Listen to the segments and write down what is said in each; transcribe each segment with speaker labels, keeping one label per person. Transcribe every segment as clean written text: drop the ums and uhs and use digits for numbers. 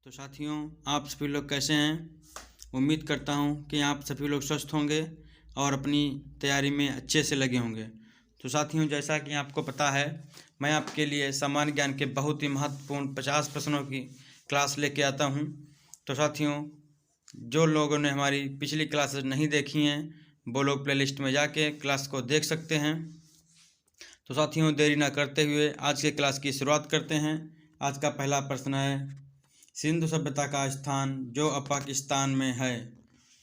Speaker 1: तो साथियों, आप सभी लोग कैसे हैं। उम्मीद करता हूं कि आप सभी लोग स्वस्थ होंगे और अपनी तैयारी में अच्छे से लगे होंगे। तो साथियों, जैसा कि आपको पता है, मैं आपके लिए सामान्य ज्ञान के बहुत ही महत्वपूर्ण 50 प्रश्नों की क्लास लेके आता हूं। तो साथियों, जो लोगों ने हमारी पिछली क्लासेस नहीं देखी हैं वो लोग प्लेलिस्ट में जाके क्लास को देख सकते हैं। तो साथियों, देरी ना करते हुए आज के क्लास की शुरुआत करते हैं। आज का पहला प्रश्न है, सिंधु सभ्यता का स्थान जो अब पाकिस्तान में है।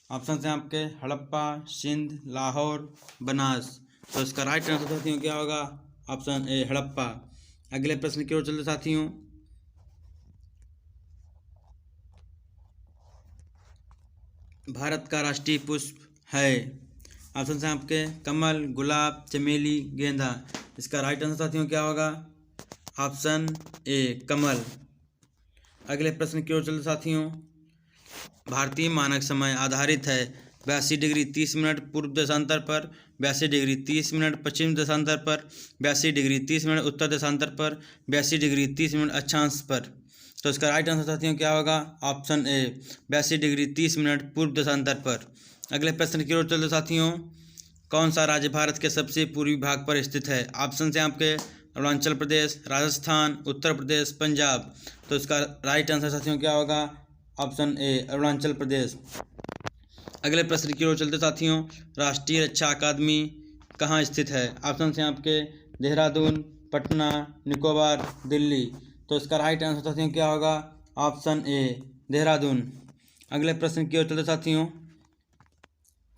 Speaker 1: ऑप्शन है आपके हड़प्पा, सिंध, लाहौर, बनास। तो इसका राइट आंसर साथियों क्या होगा? ऑप्शन ए हड़प्पा। अगले प्रश्न की ओर चलते साथियों, भारत का राष्ट्रीय पुष्प है। ऑप्शन है आपके कमल, गुलाब, चमेली, गेंदा। इसका राइट आंसर साथियों क्या होगा? ऑप्शन ए कमल। अगले प्रश्न की ओर चलते साथियों, भारतीय मानक समय आधारित है 82 डिग्री 30 मिनट पूर्व देशांतर पर, 82 डिग्री 30 मिनट पश्चिम देशांतर पर, 82 डिग्री 30 मिनट उत्तर देशांतर पर, 82 डिग्री 30 मिनट अक्षांश पर। तो इसका राइट आंसर साथियों क्या होगा? ऑप्शन ए 82 डिग्री 30 मिनट पूर्व देशांतर पर। अगले प्रश्न की ओर चलते साथियों, कौन सा राज्य भारत के सबसे पूर्वी भाग पर स्थित है? ऑप्शन है आपके अरुणाचल प्रदेश, राजस्थान, उत्तर प्रदेश, पंजाब। तो इसका राइट आंसर साथियों क्या होगा? ऑप्शन ए अरुणाचल प्रदेश। अगले प्रश्न की ओर चलते साथियों, राष्ट्रीय रक्षा अकादमी कहाँ स्थित है? ऑप्शन है आपके देहरादून, पटना, निकोबार, दिल्ली। तो इसका राइट आंसर साथियों क्या होगा? ऑप्शन ए देहरादून। अगले प्रश्न की ओर चलते साथियों,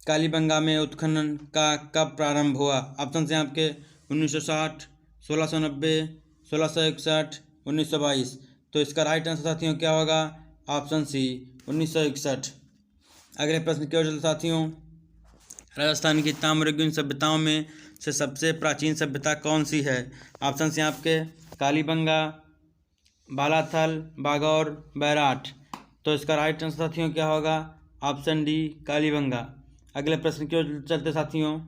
Speaker 1: कालीबंगा में उत्खनन का कब प्रारंभ हुआ? ऑप्शन है आपके 1960, 1690, 1661, 1922। तो इसका राइट आंसर साथियों क्या होगा? Option C 1961। अगले प्रश्न की ओर चलते साथियों, राजस्थान की ताम्रयुगीन सभ्यताओं में से सबसे प्राचीन सभ्यता कौन सी है? ऑप्शन है आपके कालीबंगा, बालाथल, बागौर, बैराठ। तो इसका राइट आंसर साथियों क्या होगा? Option D Kalibangan. अगले प्रश्न की ओर चलते साथियों,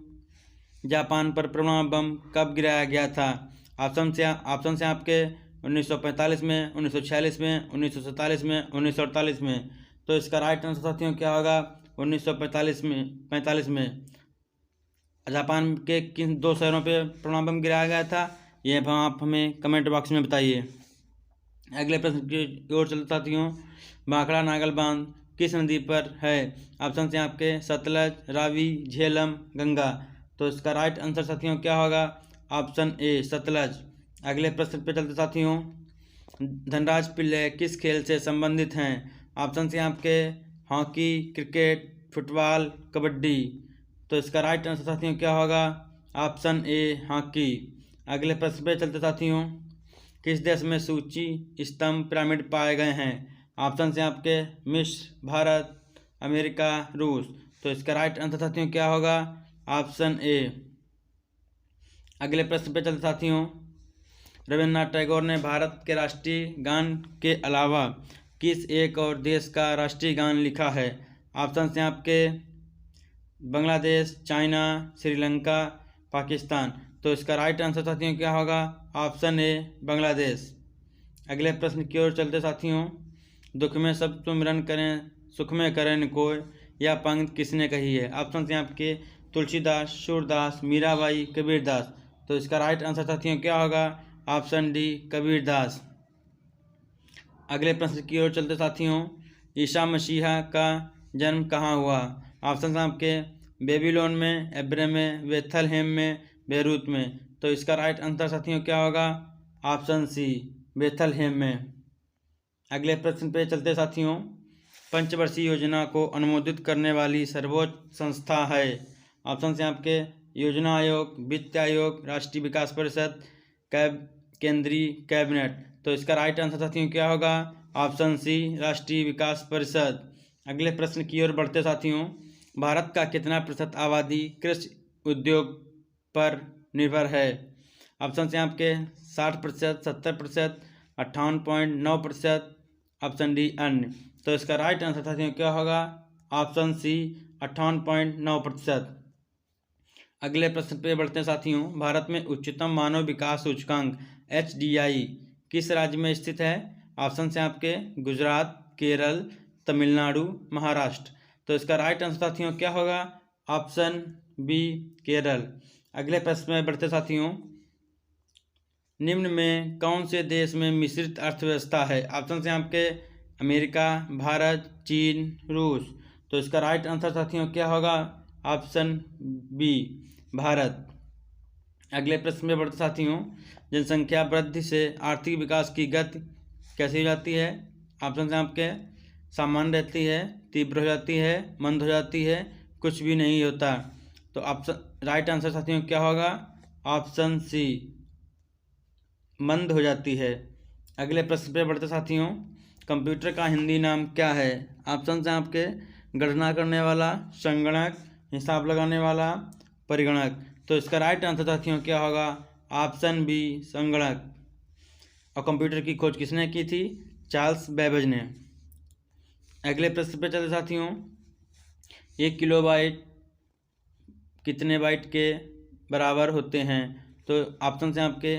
Speaker 1: जापान पर परमाणु बम कब गिराया गया था? ऑप्शन से आपके 1945 में, 1946 में, 1947 में, 1948 में। तो इसका राइट आंसर साथियों क्या होगा? 1945 में। जापान के किन दो शहरों पे परमाणु बम गिराया गया था, ये आप हमें कमेंट बॉक्स में बताइए। अगले प्रश्न की ओर चलते साथियों, भाखड़ा नागल बांध किस नदी पर है? ऑप्शन से आपके सतलज, रावी, झेलम, गंगा। तो इसका राइट आंसर साथियों क्या होगा? ऑप्शन ए सतलज। अगले प्रश्न पे चलते साथियों, धनराज पिल्ले किस खेल से संबंधित हैं? ऑप्शन से आपके हॉकी, क्रिकेट, फुटबॉल, कबड्डी। तो इसका राइट आंसर साथियों क्या होगा? Option A hockey. अगले प्रश्न पे चलते साथियों, किस देश में सूची स्तंभ पिरामिड पाए गए हैं? ऑप्शन से आपके मिस्र, भारत, अमेरिका, रूस। तो इसका राइट आंसर साथियों क्या होगा? ऑप्शन ए। अगले प्रश्न पे चलते साथियों, रविन्द्रनाथ टैगोर ने भारत के राष्ट्रीय गान के अलावा किस एक और देश का राष्ट्रीय गान लिखा है? ऑप्शन से आपके बांग्लादेश, चाइना, श्रीलंका, पाकिस्तान। तो इसका राइट आंसर साथियों क्या होगा? ऑप्शन ए बांग्लादेश। अगले प्रश्न की ओर चलते साथियों, दुख में सब सुमिरन करें सुख में करें कोय, यह पंक्ति किसने कही है? ऑप्शन से आपके तुलसीदास, सूरदास, मीराबाई, कबीरदास। तो इसका राइट आंसर साथियों क्या होगा? Option D Kabirdas. अगले प्रश्न की ओर चलते साथियों, ईसा मसीहा का जन्म कहाँ हुआ? ऑप्शन आपके बेबीलोन में, एब्रे में, बेथलहेम में, बेरूत में। तो इसका राइट आंसर साथियों क्या होगा? ऑप्शन सी बेथलहेम में। अगले प्रश्न पे चलते साथियों, पंचवर्षीय योजना को अनुमोदित करने वाली सर्वोच्च संस्था है? ऑप्शन से आपके योजना आयोग, वित्त आयोग, राष्ट्रीय विकास परिषद, केंद्रीय कैबिनेट। तो इसका राइट आंसर साथियों क्या होगा? ऑप्शन सी राष्ट्रीय विकास परिषद। अगले प्रश्न की ओर बढ़ते साथियों, भारत का कितना प्रतिशत आबादी कृषि उद्योग पर निर्भर है? ऑप्शन से आपके 60%, 70%, 58.9%, ऑप्शन डी अन्य। तो इसका राइट आंसर साथियों क्या होगा? Option C 58.9%। अगले प्रश्न पे बढ़ते हैं साथियों, भारत में उच्चतम मानव विकास सूचकांक HDI किस राज्य में स्थित है? ऑप्शन से आपके गुजरात, केरल, तमिलनाडु, महाराष्ट्र। तो इसका राइट आंसर साथियों क्या होगा? Option B Kerala. अगले प्रश्न में बढ़ते साथियों, निम्न में कौन से देश में मिश्रित अर्थव्यवस्था है? ऑप्शन से आपके अमेरिका, भारत, चीन, रूस। तो इसका राइट आंसर साथियों क्या होगा? Option B Bharat. अगले प्रश्न में बढ़ते साथियों, जनसंख्या वृद्धि से आर्थिक विकास की गति कैसी हो जाती है? ऑप्शन से आपके सामान्य रहती है, तीव्र हो जाती है, मंद हो जाती है, कुछ भी नहीं होता। तो ऑप्शन राइट आंसर साथियों क्या होगा? ऑप्शन सी मंद हो जाती है। अगले प्रश्न पे बढ़ते साथियों, कंप्यूटर का हिंदी नाम क्या है? ऑप्शन से आपके गणना करने वाला, संगणक, हिसाब लगाने वाला, परिगणक। तो इसका राइट आंसर साथियों क्या होगा? ऑप्शन बी संगणक। और कंप्यूटर की खोज किसने की थी? चार्ल्स बेबेज ने। अगले प्रश्न पे चलते साथियों, 1 किलोबाइट कितने बाइट के बराबर होते हैं? तो ऑप्शन से आपके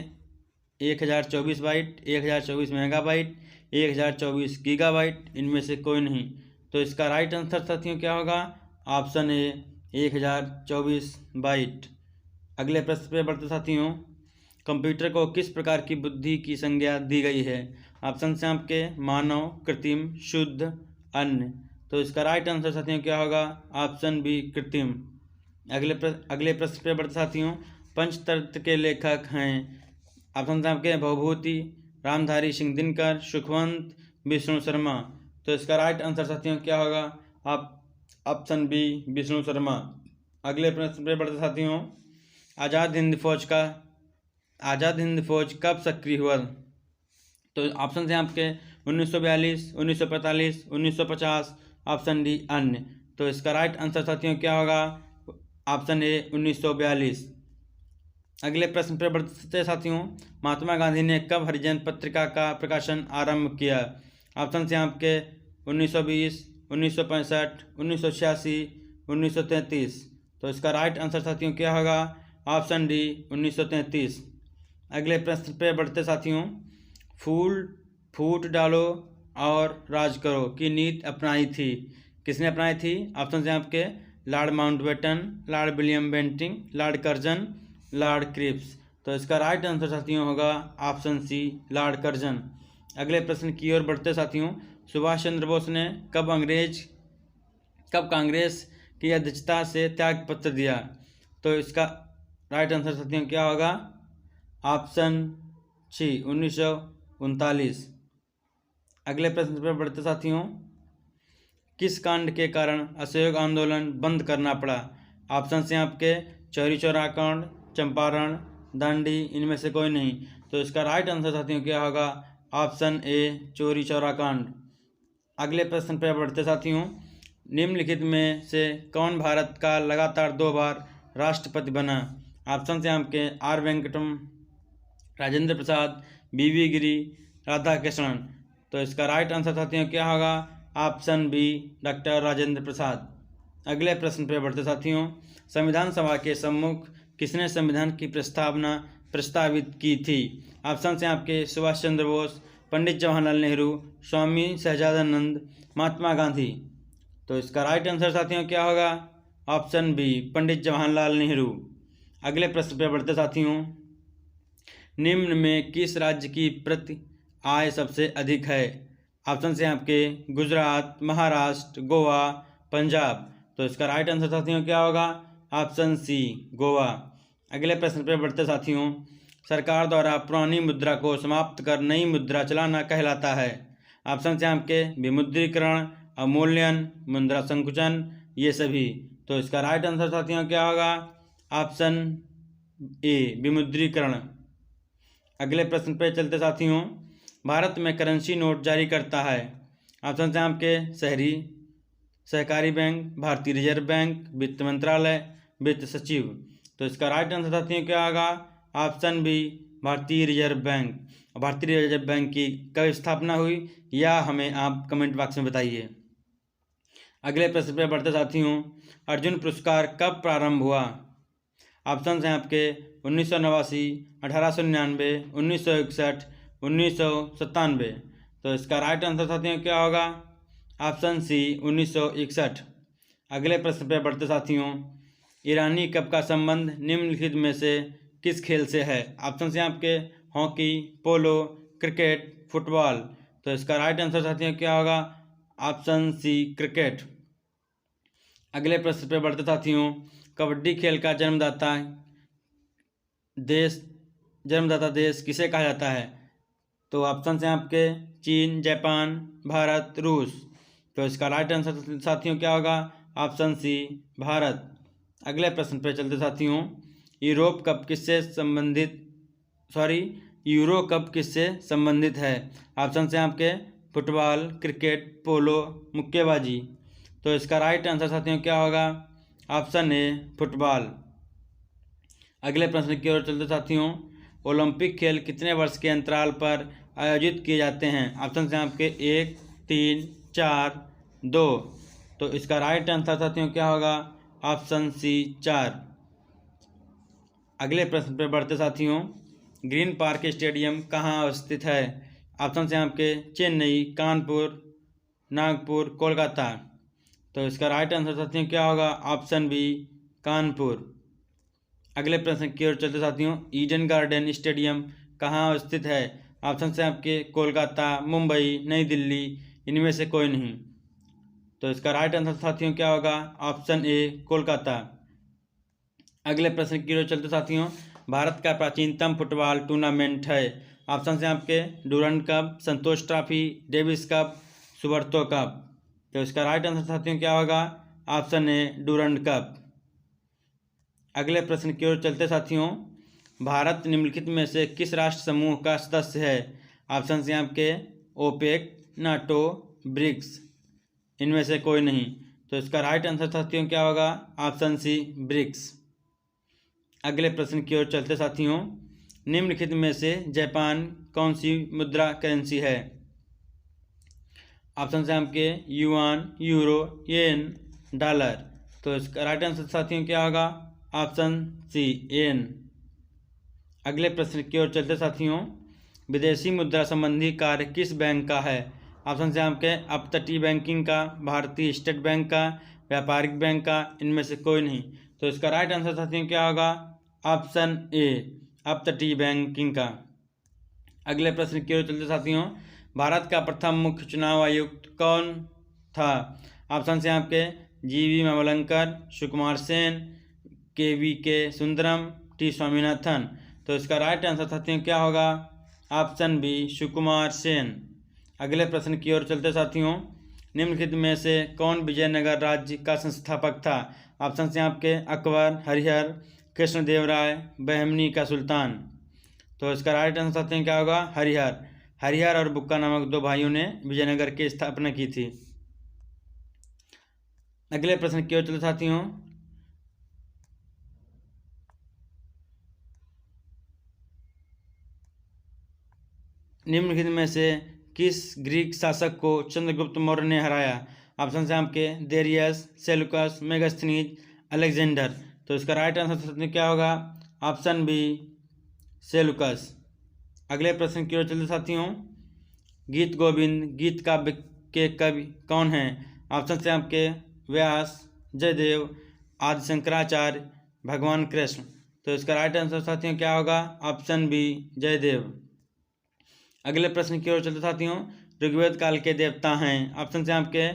Speaker 1: 1024 बाइट, 1024 मेगाबाइट, 1024 गीगाबाइट, इनमें से कोई नहीं। तो इसका राइट आंसर साथियों क्या होगा? Option A 1024 byte. अगले प्रश्न पे बढ़ते साथियों, कंप्यूटर को किस प्रकार की बुद्धि की संज्ञा दी गई है? ऑप्शन से आपके मानव, कृत्रिम, शुद्ध, अन्य। तो इसका राइट आंसर साथियों क्या होगा? ऑप्शन बी कृत्रिम। अगले प्रश्न पे बढ़ते साथियों, पंचतंत्र के लेखक हैं? ऑप्शन से आपके भवभूति, रामधारी सिंह दिनकर, सुखवंत, विष्णु शर्मा। तो इसका राइट आंसर साथियों क्या होगा? आप ऑप्शन बी विष्णु शर्मा। अगले प्रश्न पे बढ़ते साथियों, आज़ाद हिंद फौज कब सक्रिय हुआ? तो ऑप्शन से आपके 1942, 1945, 1950, ऑप्शन डी अन्य। तो इसका राइट आंसर साथियों क्या होगा? ऑप्शन ए 1942। अगले प्रश्न पर बढ़ते साथियों, महात्मा गांधी ने कब हरिजन पत्रिका का प्रकाशन आरंभ किया? ऑप्शन से आपके 1920, 1965, 1986, 1933। तो इसका राइट आंसर साथियों क्या होगा? Option D 1933। अगले प्रश्न पे बढ़ते साथियों, फूट डालो और राज करो की नीति अपनाई थी? किसने अपनाई थी? ऑप्शन से आपके Lord Mountbatten, Lord William Bentinck, Lord Curzon, Lord Cripps. तो इसका राइट आंसर साथियों होगा ऑप्शन सी लॉर्ड कर्जन। अगले प्रश्न की ओर बढ़ते साथियों, सुभाष चंद्र बोस ने कब कांग्रेस की अध्यक्षता से त्याग पत्र दिया? तो इसका राइट आंसर साथियों क्या होगा? Option C 1939। अगले प्रश्न पर बढ़ते साथियों, किस कांड के कारण असहयोग आंदोलन बंद करना पड़ा? ऑप्शन से आपके चौरी चौरा कांड, चंपारण, दांडी, इनमें से कोई नहीं। तो इसका राइट आंसर साथियों क्या होगा? ऑप्शन ए चौरी चौरा कांड। अगले प्रश्न पर बढ़ते साथियों, निम्नलिखित में से कौन भारत का लगातार 2 बार राष्ट्रपति बना? ऑप्शन से आपके आर वेंकटम, राजेंद्र प्रसाद, बीवी गिरी, राधाकृष्णन। तो इसका राइट आंसर साथियों क्या होगा? Option B doctor Rajendra Prasad. अगले प्रश्न पर बढ़ते साथियों, संविधान सभा के सम्मुख किसने संविधान की प्रस्तावना प्रस्तावित की थी? ऑप्शन से आपके सुभाष चंद्र बोस, पंडित जवाहरलाल नेहरू, स्वामी सहजानंद, महात्मा गांधी। तो इसका राइट आंसर साथियों क्या होगा? Option B Pandit Jawaharlal Nehru. अगले प्रश्न पर बढ़ते साथियों, निम्न में किस राज्य की प्रति आय सबसे अधिक है? ऑप्शन से आपके गुजरात, महाराष्ट्र, गोवा, पंजाब। तो इसका राइट आंसर साथियों क्या होगा? Option C Goa. अगले प्रश्न पर बढ़ते साथियों, सरकार द्वारा पुरानी मुद्रा को समाप्त कर नई मुद्रा चलाना कहलाता है? ऑप्शन से आपके विमुद्रीकरण, अवमूल्यन, मुद्रा संकुचन, ये सभी। तो इसका राइट आंसर साथियों क्या होगा? ऑप्शन ए विमुद्रीकरण। अगले प्रश्न पे चलते साथियों, भारत में करेंसी नोट जारी करता है? ऑप्शन से आपके सहकारी बैंक, भारतीय रिजर्व बैंक, वित्त मंत्रालय, वित्त सचिव। तो इसका राइट आंसर साथियों क्या होगा? ऑप्शन बी भारतीय रिजर्व बैंक। भारतीय रिजर्व बैंक की कब स्थापना हुई, या हमें आप कमेंट बॉक्स में बताइए। अगले प्रश्न पे बढ़ते साथियों, अर्जुन पुरस्कार कब प्रारंभ हुआ? ऑप्शन हैं आपके 1989, 1899, 1961, 1997। तो इसका राइट आंसर साथियों क्या होगा? Option C 1961। अगले प्रश्न पर बढ़ते साथियों। ईरानी कप का संबंध निम्नलिखित में से किस खेल से है? ऑप्शन से आपके हॉकी, पोलो, क्रिकेट, फुटबॉल। तो इसका राइट आंसर साथियों क्या होगा? Option C cricket. अगले प्रश्न पर बढ़ते साथियों। कबड्डी खेल का जन्मदाता देश किसे कहा जाता है? तो ऑप्शन हैं आपके चीन, जापान, भारत, रूस। तो इसका राइट आंसर साथियों क्या होगा? Option C Bharat. अगले प्रश्न पर चलते साथियों। यूरो कप किससे संबंधित है? ऑप्शन हैं आपके फुटबॉल, क्रिकेट, पोलो, मुक्केबाजी। तो इसका राइट आंसर साथियों क्या होगा? ऑप्शन ए फुटबॉल। अगले प्रश्न की ओर चलते साथियों। ओलंपिक खेल कितने वर्ष के अंतराल पर आयोजित किए जाते हैं? ऑप्शन हैं आपके 1, 3, 4, 2। तो इसका राइट आंसर साथियों क्या होगा? Option C 4। अगले प्रश्न पर बढ़ते साथियों। ग्रीन पार्क स्टेडियम कहाँ स्थित है? ऑप्शन हैं आपके चेन्नई, कानपुर, नागपुर, कोलकाता। तो इसका राइट आंसर साथियों क्या होगा? Option B Kanpur. अगले प्रश्न की ओर चलते साथियों। ईडन गार्डन स्टेडियम कहाँ स्थित है? ऑप्शन हैं आपके कोलकाता, मुंबई, नई दिल्ली, इनमें से कोई नहीं। तो इसका राइट आंसर साथियों क्या होगा? ऑप्शन ए कोलकाता। अगले प्रश्न की ओर चलते साथियों। भारत का प्राचीनतम फुटबॉल टूर्नामेंट है? ऑप्शन हैं आपके Durand Cup, Santosh Trophy, Davis Cup, Subroto Cup. तो इसका राइट आंसर साथियों क्या होगा? Option A Durand Cup. अगले प्रश्न की ओर चलते साथियों। भारत निम्नलिखित में से किस राष्ट्र समूह का सदस्य है? ऑप्शन हैं आपके ओपेक, नाटो, ब्रिक्स, इनमें से कोई नहीं। तो इसका राइट आंसर साथियों क्या होगा? Option C BRICS. अगले प्रश्न की ओर चलते साथियों। निम्नलिखित में से जापान कौन सी मुद्रा करेंसी है? ऑप्शन हैं आपके युआन, यूरो, येन, डॉलर। तो इसका राइट आंसर साथियों क्या होगा? ऑप्शन सी येन। अगले प्रश्न की ओर चलते साथियों। विदेशी मुद्रा संबंधी कार्य किस बैंक का है? ऑप्शन हैं आपके अपतटीय बैंकिंग का, भारतीय स्टेट बैंक का, व्यापारिक बैंक का, इनमें से कोई नहीं। तो इसका राइट आंसर साथियों क्या होगा? ऑप्शन ए अपतटीय बैंकिंग का। अगले प्रश्न की ओर चलते साथियों। भारत का प्रथम मुख्य चुनाव आयुक्त कौन था? ऑप्शन हैं आपके जीवी मावलंकर, सुकुमार सेन, के सुंदरम, टी स्वामीनाथन। तो इसका राइट आंसर साथियों क्या होगा? Option B Sukumar Sen. अगले प्रश्न की ओर चलते साथियों। निम्नलिखित में से कौन विजयनगर राज्य का संस्थापक था? ऑप्शन हैं आपके अकबर, हरिहर, कृष्णदेवराय, बहमनी का सुल्तान। तो इसका राइट आंसर साथियों क्या होगा? हरिहर और बुक्का नामक 2 भाइयों ने विजयनगर की स्थापना की थी। अगले प्रश्न की ओर चलते साथियों। निम्नलिखित में से किस ग्रीक शासक को चंद्रगुप्त मौर्य ने हराया? ऑप्शन हैं आपके डेरियस, सेलुकस, मेगास्थनीज, अलेक्जेंडर। तो इसका राइट आंसर क्या होगा? Option B Seleucus. अगले प्रश्न की ओर चलते साथियों। गीत गोविंद गीत काव्य के कवि कौन हैं? ऑप्शन हैं आपके व्यास, जयदेव, आदि शंकराचार्य, भगवान कृष्ण। तो इसका राइट आंसर साथियों क्या होगा? Option B Jaydev. अगले प्रश्न की ओर चलते साथियों। ऋग्वेद काल के देवता हैं? ऑप्शन हैं आपके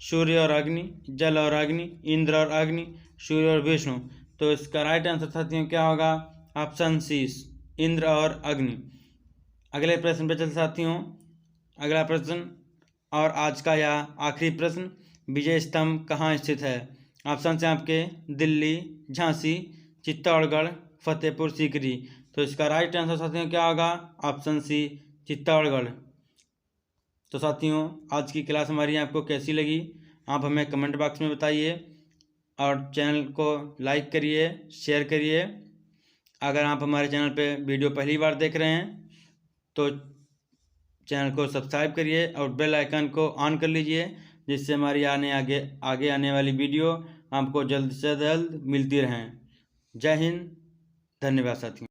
Speaker 1: सूर्य और अग्नि, जल और अग्नि, इंद्र और अग्नि, सूर्य और विष्णु। तो इसका राइट आंसर साथियों क्या होगा? ऑप्शन सी इंद्र और अग्नि। अगले प्रश्न पे चलते साथियों। अगला प्रश्न और आज का यह आखिरी प्रश्न। विजय स्तंभ कहाँ स्थित है? ऑप्शन हैं आपके दिल्ली, झांसी, चित्तौड़गढ़, फतेहपुर सीकरी। तो इसका राइट आंसर साथियों क्या होगा? Option C Chittorgarh. तो साथियों आज की क्लास हमारी आपको कैसी लगी आप हमें कमेंट बॉक्स में बताइए और चैनल को लाइक करिए, शेयर करिए। अगर आप हमारे चैनल पे वीडियो पहली बार देख रहे हैं तो चैनल को सब्सक्राइब करिए और बेल आइकन को ऑन कर लीजिए, जिससे हमारी आगे आने वाली वीडियो आपको जल्द से जल्द मिलती रहें। जय हिंद, धन्यवाद साथियों।